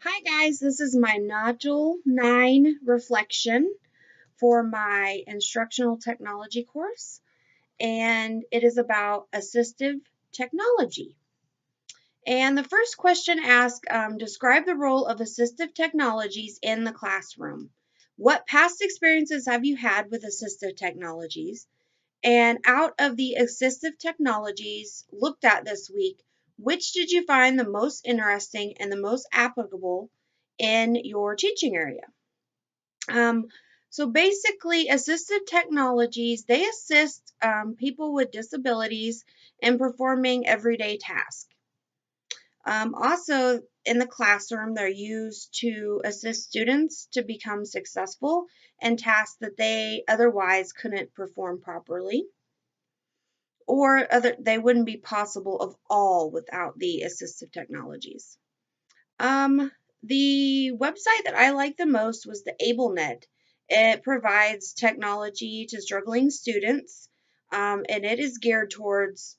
Hi guys, this is my Module 9 reflection for my instructional technology course, and it is about assistive technology. And the first question asks, describe the role of assistive technologies in the classroom. What past experiences have you had with assistive technologies? And out of the assistive technologies looked at this week, which did you find the most interesting and the most applicable in your teaching area? Um, so basically, assistive technologies, they assist people with disabilities in performing everyday tasks. Also, in the classroom, they're used to assist students to become successful in tasks that they otherwise couldn't perform properly, or they wouldn't be possible of all without the assistive technologies. The website that I liked the most was the AbleNet. It provides technology to struggling students, and it is geared towards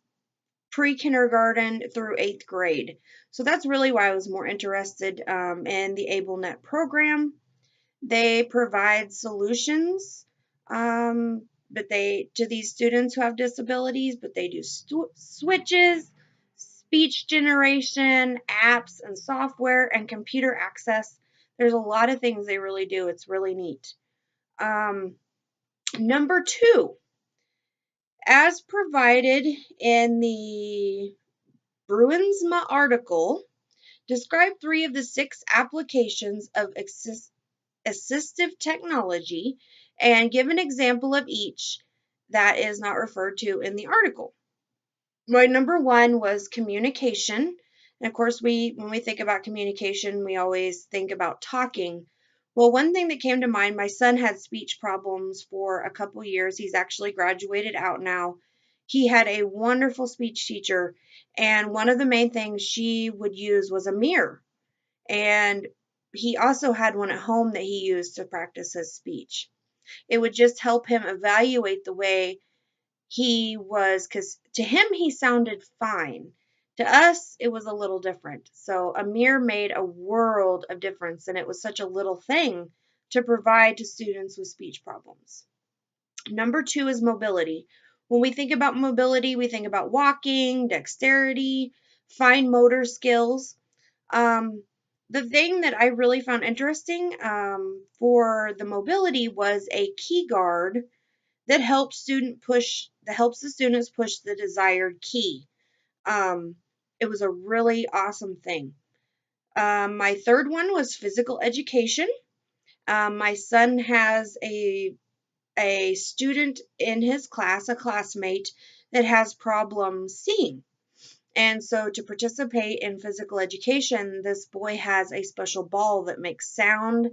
pre-kindergarten through 8th grade. So that's really why I was more interested in the AbleNet program. They provide solutions to these students who have disabilities, but they do switches, speech generation, apps and software, and computer access. There's a lot of things they really do. It's really neat. Um, Number 2, as provided in the Bruinsma article, describe 3 of the 6 applications of assistive technology and give an example of each that is not referred to in the article. My number 1 was communication. And of course, when we think about communication, we always think about talking. Well, one thing that came to mind, my son had speech problems for a couple years. He's actually graduated out now. He had a wonderful speech teacher, and one of the main things she would use was a mirror. And he also had one at home that he used to practice his speech. It would just help him evaluate the way he was, because to him he sounded fine. To us, it was a little different. So a mirror made a world of difference, and it was such a little thing to provide to students with speech problems. Number 2 is mobility. When we think about mobility, we think about walking, dexterity, fine motor skills. Um, the thing that I really found interesting for the mobility was a key guard that helps the students push the desired key. Um, it was a really awesome thing. My third one was physical education. My son has a student in his class, a classmate, that has problems seeing. And so to participate in physical education, this boy has a special ball that makes sound.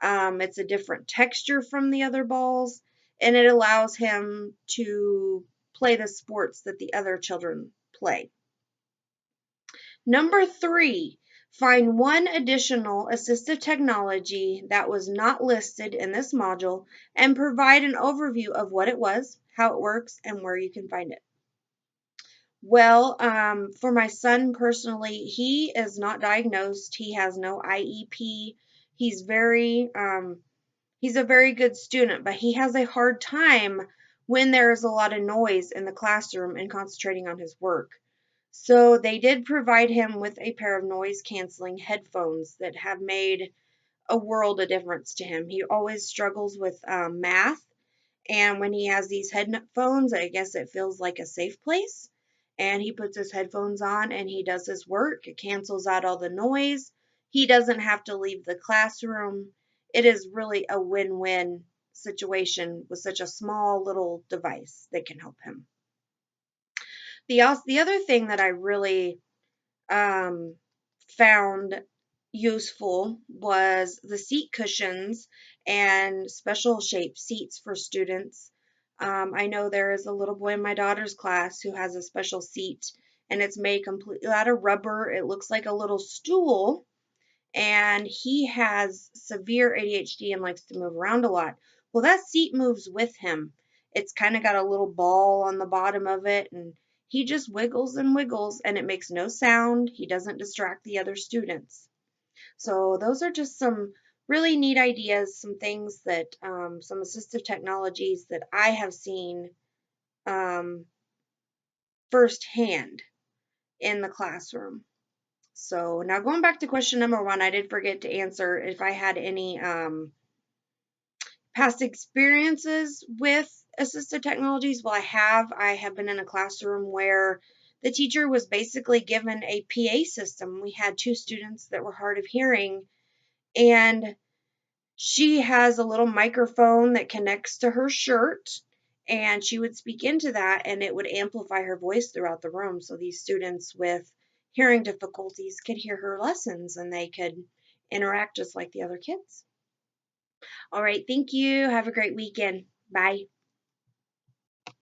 It's a different texture from the other balls, and it allows him to play the sports that the other children play. Number 3, find one additional assistive technology that was not listed in this module and provide an overview of what it was, how it works, and where you can find it. Well, for my son personally, he is not diagnosed. He has no IEP. He's he's a very good student, but he has a hard time when there's a lot of noise in the classroom and concentrating on his work. So they did provide him with a pair of noise canceling headphones that have made a world of difference to him. He always struggles with math, and when he has these headphones, I guess it feels like a safe place. And he puts his headphones on and he does his work. It cancels out all the noise. He doesn't have to leave the classroom. It is really a win-win situation with such a small little device that can help him. The other thing that I really found useful was the seat cushions and special shaped seats for students. I know there is a little boy in my daughter's class who has a special seat, and it's made completely out of rubber. It looks like a little stool, and he has severe ADHD and likes to move around a lot. Well, that seat moves with him. It's kind of got a little ball on the bottom of it, and he just wiggles and wiggles, and it makes no sound. He doesn't distract the other students. So those are just some really neat ideas, some things that, some assistive technologies that I have seen um, firsthand in the classroom. So now going back to question number one, I did forget to answer if I had any past experiences with assistive technologies. Well, I have. I have been in a classroom where the teacher was basically given a PA system. We had two students that were hard of hearing, and she has a little microphone that connects to her shirt, and she would speak into that, and it would amplify her voice throughout the room. So these students with hearing difficulties could hear her lessons and they could interact just like the other kids. All right, thank you. Have a great weekend. Bye.